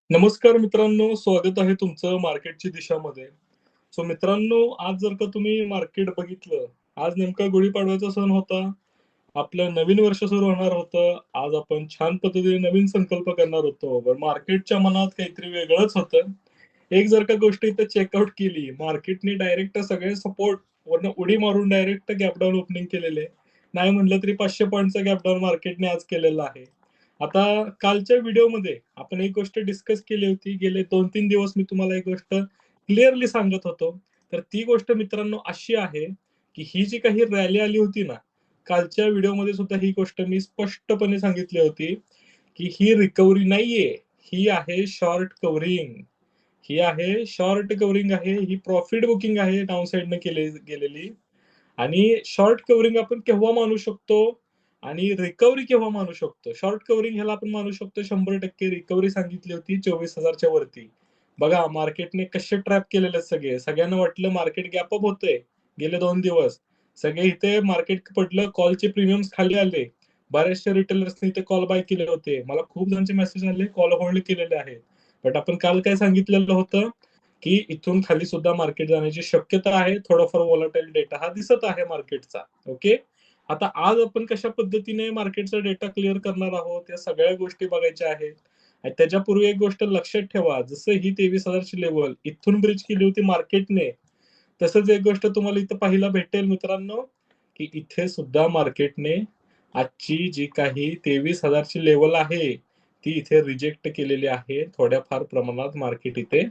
नमस्कार मित्रांनो, स्वागत आहे तुमचं मार्केटची दिशामध्ये. सो मित्रांनो, आज जर का तुम्ही मार्केट बघितलं, आज नेमका गुढीपाडव्याचा सण होता. आपलं नवीन वर्ष सुरू होणार होतं. आज आपण छान पद्धतीने नवीन संकल्प करणार होतो. पण मार्केटच्या मनात काहीतरी वेगळंच होतं. एक जर का गोष्ट इथे चेकआउट केली, मार्केटने डायरेक्ट सगळे सपोर्ट वरनं उडी मारून डायरेक्ट गॅप डाउन ओपनिंग केलेले आहे. नाही म्हटलं तरी 500 पॉइंटचा गॅप डाउन मार्केटने आज केलेला आहे. आता कालच्या व्हिडिओमध्ये आपण एक गोष्ट डिस्कस केली होती. गेले 2-3 दिवस मी तुम्हाला एक गोष्ट क्लिअरली सांगत होतो. तर ती गोष्ट मित्रांनो अशी आहे, की ही जी काही रॅली आली होती ना, कालच्या व्हिडिओमध्ये सुद्धा ही गोष्ट मी स्पष्टपणे सांगितली होती, की ही रिकव्हरी नाहीये. ही आहे शॉर्ट कव्हरिंग. ही आहे शॉर्ट कव्हरिंग आहे. ही प्रॉफिट बुकिंग आहे डाउन साइडनं गेलेली. आणि शॉर्ट कव्हरिंग आपण केव्हा मानू शकतो आणि रिकव्हरी केव्हा मानू शकतो? शॉर्ट कव्हरिंग ह्याला आपण मानू शकतो 100% रिकव्हरी सांगितली होती 24,000 च्या वरती. बघा मार्केटने कसे ट्रॅप केलेले सगळे. सगळ्यांना वाटलं मार्केट गॅप अप होतंय गेले 2 दिवस. सगळे इथे मार्केट पडलं, कॉलचे प्रीमियम्स खाली आले. बऱ्याचशा रिटेलर्सनी इथे कॉल बाय केले होते. मला खूप जणांचे मेसेज आले, कॉल होल्ड केलेले आहेत. बट आपण काल काय सांगितलेलं होतं, की इथून खाली सुद्धा मार्केट जाण्याची शक्यता आहे. थोडाफार व्होलॅटाइल डेटा हा दिसत आहे मार्केटचा. ओके. आता आज आपण कशा पद्धतीने मार्केटचा डेटा क्लिअर करणार आहोत, या सगळ्या गोष्टी बघायच्या आहेत. आणि त्याच्यापूर्वी एक गोष्ट लक्षात ठेवा, जसं ही 23,000 ची लेव्हल इथून ब्रीच केली होती मार्केटने, तसंच एक गोष्ट तुम्हाला इथं पाहायला भेटेल मित्रांनो, की इथे सुद्धा मार्केटने आजची जी काही 23,000 ची लेव्हल आहे, ती इथे रिजेक्ट केलेली आहे. थोड्याफार प्रमाणात मार्केट इथे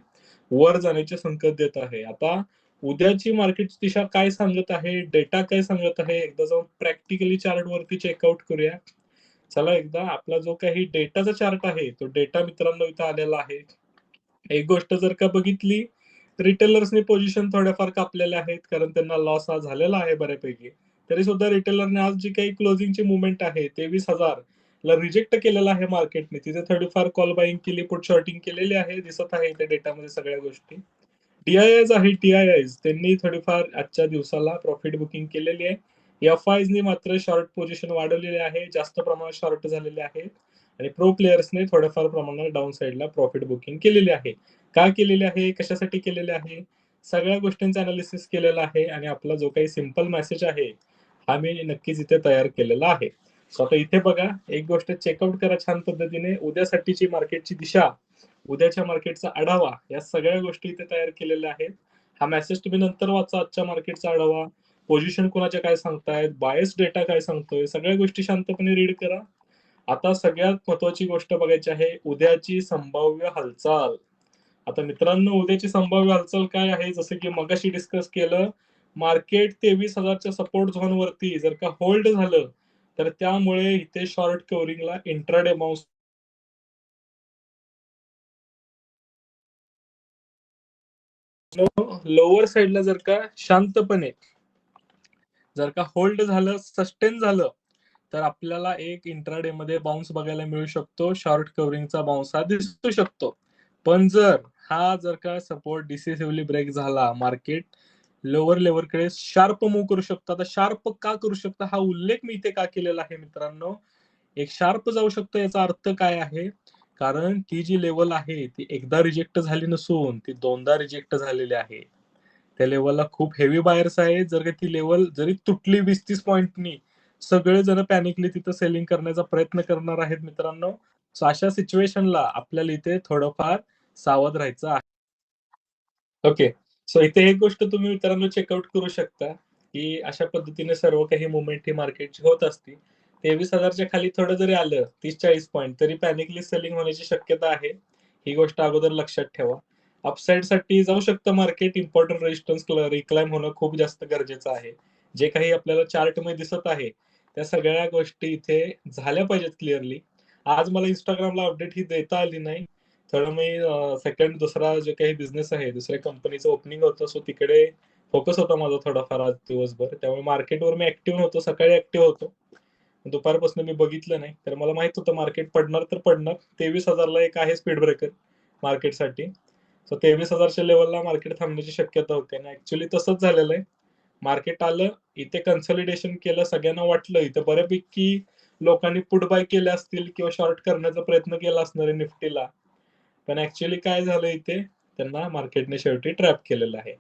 वर जाण्याचे संकेत देत आहे. आता उद्याची मार्केटची दिशा काय सांगत आहे, डेटा काय सांगत आहे, एकदा जाऊन प्रॅक्टिकली चार्टवरती चेकआउट करूया. चला एकदा आपला जो काही डेटाचा चार्ट आहे, तो डेटा मित्रांनो इथं आलेला आहे. एक गोष्ट जर का बघितली, रिटेलर्सनी पोझिशन थोड्याफार कापलेल्या आहेत, कारण त्यांना लॉस हा झालेला आहे बऱ्यापैकी. तरी सुद्धा रिटेलरने आज जी काही क्लोजिंगची मूव्हमेंट आहे, 23,000 ला रिजेक्ट केलेलं आहे मार्केटने. तिथे थोडीफार कॉल बायिंग केली, पुट शॉर्टिंग केलेली आहे. दिसत आहे इथे डेटामध्ये सगळ्या गोष्टी. टी-आय-आयज आहे, टी-आय-आयज त्यांनी थोडीफार आजच्या दिवसाला प्रॉफिट बुकिंग केलेली आहे. एफ-आयजनी मात्र शॉर्ट पोझिशन वाढवलेली आहे. जास्त प्रमाणात शॉर्ट झालेले आहेत. आणि प्रो प्लेयर्सने थोड्याफार प्रमाणात डाउन साइडला प्रॉफिट बुकिंग केलेली आहे. का केलेली आहे? कशासाठी केलेली आहे? सगळ्या गोष्टींचं अनालिसिस केलेलं आहे आणि आपला जो काही सिंपल मेसेज आहे, हा मी नक्कीच इथे तयार केलेला आहे. सो आता इथे बघा, एक गोष्ट चेकआउट करा छान पद्धतीने. उद्यासाठीची मार्केटची दिशा, उद्याच्या मार्केटचा आढावा, या सगळ्या गोष्टी इथे तयार केलेल्या आहेत. हा मेसेज तुम्ही नंतर वाचा. आजच्या मार्केटचा आढावा, पोझिशन कोणाच्या काय सांगतायत, बायस डेटा काय सांगतोय, सगळ्या गोष्टी शांतपणे रीड करा. आता सगळ्यात महत्वाची गोष्ट बघायची आहे, उद्याची संभाव्य हालचाल. आता मित्रांनो, उद्याची संभाव्य हालचाल काय आहे? जसं की मगाशी डिस्कस केलं, मार्केट 23,000 च्या सपोर्ट झोनवरती जर का होल्ड झालं, तर त्यामुळे इथे शॉर्ट कव्हरिंगला इंट्राडे बाउन्स लोअर साइडला जर का शांतपणे जर का होल्ड झालं, सस्टेन झालं, तर आपल्याला एक इंट्राडे मध्ये बाउन्स बघायला मिळू शकतो. शॉर्ट कव्हरिंगचा बाउन्स हा दिसू शकतो. पण जर का सपोर्ट डिसिसिव्हली ब्रेक झाला, मार्केट लोअर लेव्हलकडे शार्प मूव्ह करू शकतो. आता शार्प का करू शकतं, हा उल्लेख मी इथे का केलेला आहे मित्रांनो? एक शार्प जाऊ शकतो याचा अर्थ काय आहे? कारण ती जी लेव्हल आहे, ती एकदा रिजेक्ट झाली नसून ती दोनदा रिजेक्ट झालेली आहे. त्या लेव्हलला खूप हेवी बायर्स आहेत. जर का ती लेव्हल जरी तुटली 20-30 पॉइंटनी, सगळेजण पॅनिकली तिथं सेलिंग करण्याचा प्रयत्न करणार आहेत मित्रांनो. सो अशा सिच्युएशनला आपल्याला इथे थोडंफार सावध राहायचं आहे. ओके. सो इथे एक गोष्ट तुम्ही मित्रांनो चेकआउट करू शकता, की अशा पद्धतीने सर्व काही मूव्हमेंट ही मार्केटची होत असते. 23,000 च्या खाली थोडं जरी आलं 30-40 पॉइंट, तरी पॅनिकली सेलिंग होण्याची शक्यता आहे. ही गोष्ट अगोदर लक्षात ठेवा. अपसाइडसाठी जाऊ शकतं मार्केट. इम्पोर्टंट रेजिस्टन्स रिक्लाइम होणं खूप जास्त गरजेचं आहे. जे काही आपल्याला चार्टमध्ये दिसत आहे, त्या सगळ्या गोष्टी इथे झाल्या पाहिजेत क्लिअरली. आज मला Instagramला अपडेट ही देता आली नाही. थोडं मी सेकंड दुसरा जो काही बिझनेस आहे, दुसऱ्या कंपनीचं ओपनिंग होतं, सो तिकडे फोकस होता माझा थोडाफार आज दिवसभर. त्यामुळे मार्केटवर मी ऍक्टिव्ह नव्हतो. सकाळी ऍक्टिव्ह होतो. दुपारपासून मी बघितलं नाही. तर मला माहित होतं मार्केट पडणार तर पडणार. 23,000 ला एक आहे स्पीड ब्रेकर मार्केटसाठी. सो 23,000 च्या लेव्हलला मार्केट थांबण्याची शक्यता होती आणि ऍक्च्युअली तसंच झालेलं आहे. मार्केट आलं, इथे कन्सॉलिडेशन केलं. सगळ्यांना वाटलं इथं बऱ्यापैकी लोकांनी पुट बाय केले असतील किंवा शॉर्ट करण्याचा प्रयत्न केला असणार आहे निफ्टीला. पण ऍक्च्युअली काय झालं इथे, त्यांना मार्केटने शेवटी ट्रॅप केलेलं आहे.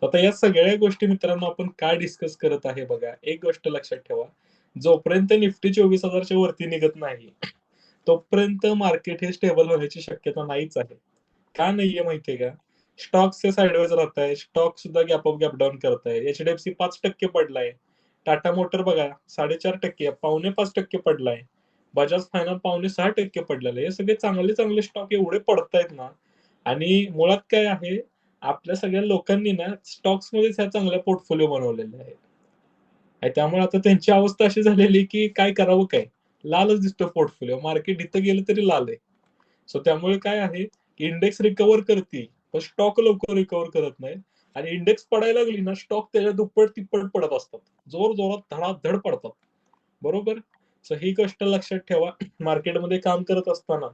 आता या सगळ्या गोष्टी मित्रांनो आपण का डिस्कस करत आहे बघा, एक गोष्ट लक्षात ठेवा, जोपर्यंत निफ्टी 24,000च्या वरती निघत नाही तोपर्यंत मार्केट हे स्टेबल होण्याची शक्यता नाहीच आहे. का नाहीये माहितीये का? स्टॉक्स हे साइडवेज राहत आहे, स्टॉक सुद्धा गॅप अप गॅप डाऊन करत आहे. एचडीएफसी 5% पडलाय, टाटा मोटर बघा 4.5%, 5.5% पडलाय, बजाज फायनान्स 5.6% पडलेलं आहे. हे सगळे चांगले चांगले स्टॉक एवढे पडतायत ना, आणि मुळात काय आहे, आपल्या सगळ्या लोकांनी ना स्टॉक्स मध्येच ह्या चांगल्या पोर्टफोलिओ बनवलेले आहेत. आणि त्यामुळे आता त्यांची अवस्था अशी झालेली की काय करावं काय? लालच दिसतो पोर्टफोलिओ. मार्केट इथं गेलं तरी लाल आहे. सो त्यामुळे काय आहे, इंडेक्स रिकव्हर करते, पण स्टॉक लवकर रिकव्हर करत नाही. आणि इंडेक्स पडायला लागली ना, स्टॉक त्याच्या दुप्पट तिप्पट पडत असतात. जोर-जोरात धडाधड पडतात. बरोबर? सो ही गोष्ट लक्षात ठेवा. मार्केटमध्ये काम करत असताना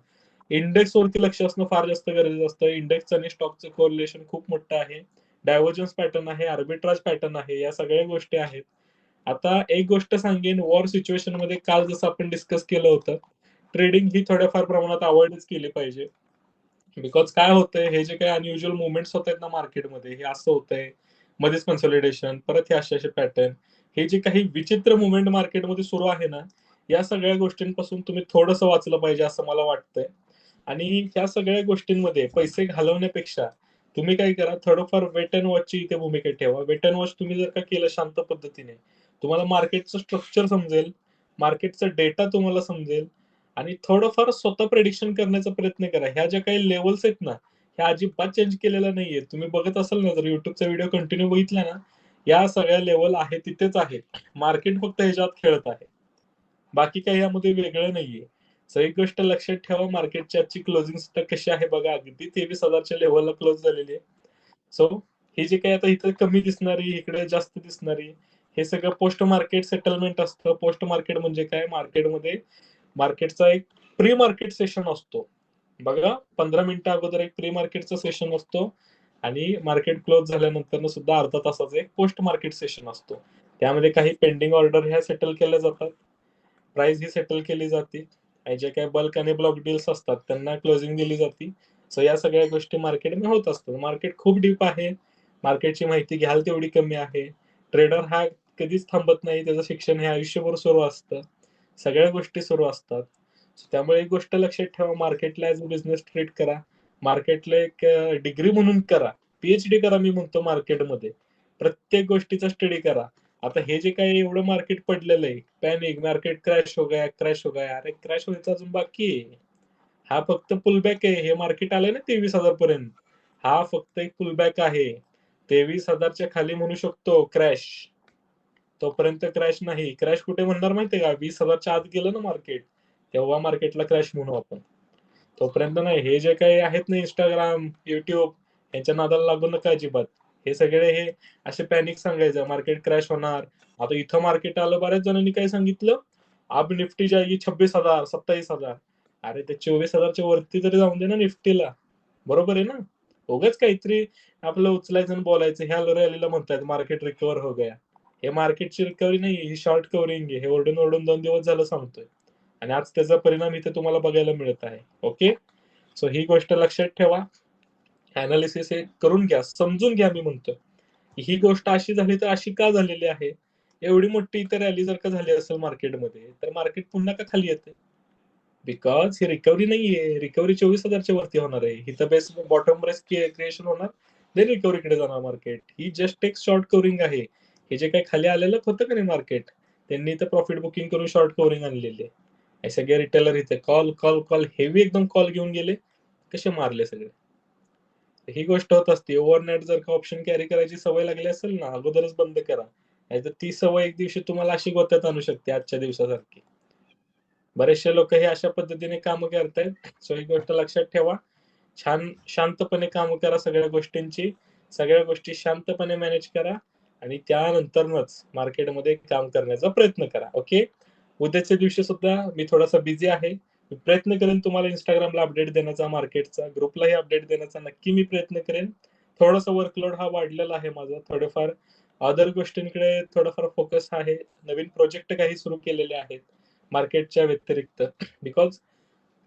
इंडेक्सवरती लक्ष असणं फार जास्त गरजेचं असतं. इंडेक्स आणि स्टॉकचं कोरिलेशन खूप मोठं आहे. डायव्हर्जन्स पॅटर्न आहे, आर्बिट्राज पॅटर्न आहे, या सगळ्या गोष्टी आहेत. आता एक गोष्ट सांगेन, वॉर सिच्युएशन मध्ये काल जसं आपण डिस्कस केलं होतं, ट्रेडिंग ही थोड्याफार प्रमाणात अवॉइडच केली पाहिजे. बिकॉज काय होतंय, हे जे काही अनयुज्युअल मुवमेंट्स होत आहेत ना मार्केटमध्ये, हे असं होतंय, मध्येच कन्सोलिडेशन, परत हे असे पॅटर्न, हे जे काही विचित्र मुवमेंट मार्केटमध्ये सुरू आहे ना, या सगळ्या गोष्टींपासून तुम्ही थोडंसं वाचलं पाहिजे असं मला वाटतंय. आणि ह्या सगळ्या गोष्टींमध्ये पैसे घालवण्यापेक्षा तुम्ही काय करा, थोडंफार वेट अँड वॉचची इथे भूमिका ठेवा. वेट अँड वॉच तुम्ही जर का केलं शांत पद्धतीने, तुम्हाला मार्केटचं स्ट्रक्चर समजेल, मार्केटचा डेटा तुम्हाला समजेल, आणि थोडंफार स्वतः प्रेडिक्शन करण्याचा प्रयत्न करा. ह्या ज्या काही लेवल्स आहेत ना, ह्या अजिबात चेंज केलेल्या नाहीये. तुम्ही बघत असाल ना, जर युट्यूबचा व्हिडिओ कंटिन्यू बघितला ना, या सगळ्या लेवल आहे तिथेच आहे. मार्केट फक्त ह्याच्यात खेळत आहे. बाकी काही यामध्ये वेगळं नाहीये. सो एक गोष्ट लक्षात ठेवा, मार्केटची आजची क्लोजिंग कशी आहे बघा, अगदी 23,000च्या लेवलला क्लोज झालेली आहे. सो हे जे काही आता इथं कमी दिसणारी, इकडे जास्त दिसणारी, हे सगळं पोस्ट मार्केट सेटलमेंट असतं. पोस्ट मार्केट म्हणजे काय, मार्केटमध्ये मार्केटचा एक प्री मार्केट सेशन असतो बघा. 15 मिनिटं अगोदर एक प्री मार्केटचा सेशन असतो, आणि मार्केट क्लोज झाल्यानंतर सुद्धा अर्धा तासाचा एक पोस्ट मार्केट सेशन असतो. त्यामध्ये काही पेंडिंग ऑर्डर ह्या सेटल केल्या जातात, प्राइस ही सेटल केली जाते, आणि जे काही बल्क आणि ब्लॉक डील्स असतात त्यांना क्लोजिंग दिली जाते. सो या सगळ्या गोष्टी मार्केटमध्ये होत असतात. मार्केट खूप डीप आहे, मार्केटची माहिती घ्याल तेवढी कमी आहे. ट्रेडर हा कधीच थांबत नाही, त्याचं शिक्षण हे आयुष्यभर सुरू असतं, सगळ्या गोष्टी सुरू असतात. त्यामुळे एक गोष्ट लक्षात ठेवा, मार्केटला ऍज अ बिझनेस ट्रीट करा, मार्केटला एक डिग्री म्हणून करा, पीएचडी करा मी म्हणतो मार्केटमध्ये. प्रत्येक गोष्टीचा स्टडी करा. आता हे जे काही एवढं मार्केट पडलेलं आहे, पॅनिक, मार्केट क्रॅश हो गया, क्रॅश हो गया, अरे क्रॅश व्हायचं अजून बाकी आहे. हा फक्त पुलबॅक आहे. हे मार्केट आलंय ना 23,000 पर्यंत, हा फक्त एक पुलबॅक आहे. 23,000च्या खाली म्हणू शकतो क्रॅश, तोपर्यंत क्रॅश नाही. क्रॅश कुठे म्हणणार माहितीये का, 20,000च्या आत गेलं ना मार्केट, तेव्हा मार्केटला क्रॅश म्हणू आपण. तोपर्यंत नाही. हे जे काही आहेत ना इंस्टाग्राम, युट्यूब, यांच्या नादाला लागू नका अजिबात. हे सगळे हे असे पॅनिक सांगायचं, मार्केट क्रॅश होणार. आता इथं मार्केट आलं, बऱ्याच जणांनी काय सांगितलं, अब निफ्टी जाएगी 26,000, 27,000. अरे ते 24,000च्या वरती तरी जाऊन दे ना निफ्टीला. बरोबर आहे ना? उगाच काहीतरी आपलं उचलायचं आणि बोलायचं. ह्या रॅलीला म्हणतायत मार्केट रिकव्हर हो गया. हे मार्केटची रिकव्हरी नाही, ही शॉर्ट कव्हरिंग आहे. हे ओरडून ओरडून 2 दिवस झालं सांगतोय, आणि आज त्याचा परिणाम इथे तुम्हाला बघायला मिळत आहे. ओके, सो ही गोष्ट लक्षात ठेवा. अनालिसिस हे करून घ्या, समजून घ्या. मी म्हणतो ही गोष्ट अशी झाली तर अशी का झालेली आहे. एवढी मोठी इतर रॅली जर का झाली असेल मार्केटमध्ये, तर मार्केट पुन्हा का खाली येते, बिकॉज ही रिकव्हरी नाहीये. रिकव्हरी 24,000च्या वरती होणार आहे. ही तर बेस्ट बॉटम ब्रेस क्रिएशन होणार, देन रिकव्हरीकडे जाणार मार्केट. ही जस्ट एक शॉर्ट कव्हरिंग आहे. हे जे काही खाली आलेलं होतं का नाही मार्केट, त्यांनी तर प्रॉफिट बुकिंग करून शॉर्ट कव्हरिंग आणलेली आहे. हे सगळे रिटेलर इथे कॉल कॉल कॉल हेवी एकदम कॉल घेऊन गेले, कसे मारले सगळे. ही गोष्ट होत असते. ओव्हरनाईट जर का ऑप्शन कॅरी करायची सवय लागली असेल ना, अगोदरच बंद करा. नाहीतर ती सवय एक दिवशी तुम्हाला अशी गोत्यात आणू शकते, आजच्या दिवसासारखी. बरेचसे लोक हे अशा पद्धतीने काम करतायत. सो ही गोष्ट लक्षात ठेवा. छान शांतपणे काम करा सगळ्या गोष्टींची. सगळ्या गोष्टी शांतपणे मॅनेज करा, आणि त्यानंतरच मार्केटमध्ये काम करण्याचा प्रयत्न करा. ओके, उद्याच्या दिवशी सुद्धा मी थोडासा बिझी आहे. मी प्रयत्न करेन तुम्हाला इंस्टाग्रामला अपडेट देण्याचा, मार्केटचा ग्रुपलाही अपडेट देण्याचा नक्की मी प्रयत्न करेन. थोडासा वर्कलोड हा वाढलेला आहे माझा, थोडेफार अदर गोष्टींकडे थोडाफार फोकस आहे. नवीन प्रोजेक्ट काही सुरू केलेले आहेत मार्केटच्या व्यतिरिक्त, बिकॉज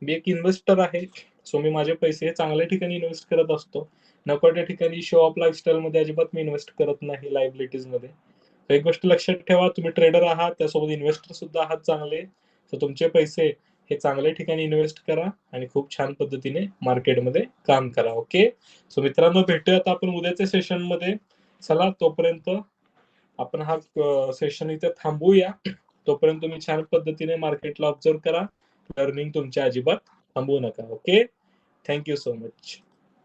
मी एक इन्व्हेस्टर आहे. सो मी माझे पैसे चांगल्या ठिकाणी इन्व्हेस्ट करत असतो. नको त्या ठिकाणी शो ऑफ लाईफस्टाईल मध्ये अजिबात मी इन्व्हेस्ट करत नाही लायबिलिटीज मध्ये. एक गोष्ट लक्षात ठेवा, तुम्ही ट्रेडर आहात, त्यासोबत इन्व्हेस्टर सुद्धा आहात चांगले. तर तुमचे पैसे हे चांगल्या ठिकाणी इन्व्हेस्ट करा आणि खूप छान पद्धतीने मार्केटमध्ये काम करा. ओके, सो मित्रांनो, भेटूयात आपण उद्याच्या सेशन मध्ये. चला, तोपर्यंत आपण हा सेशन इथे थांबवूया. तोपर्यंत तुम्ही छान पद्धतीने मार्केटला ऑब्झर्व करा. लर्निंग तुमच्या अजिबात थांबवू नका. Okay, thank you so much.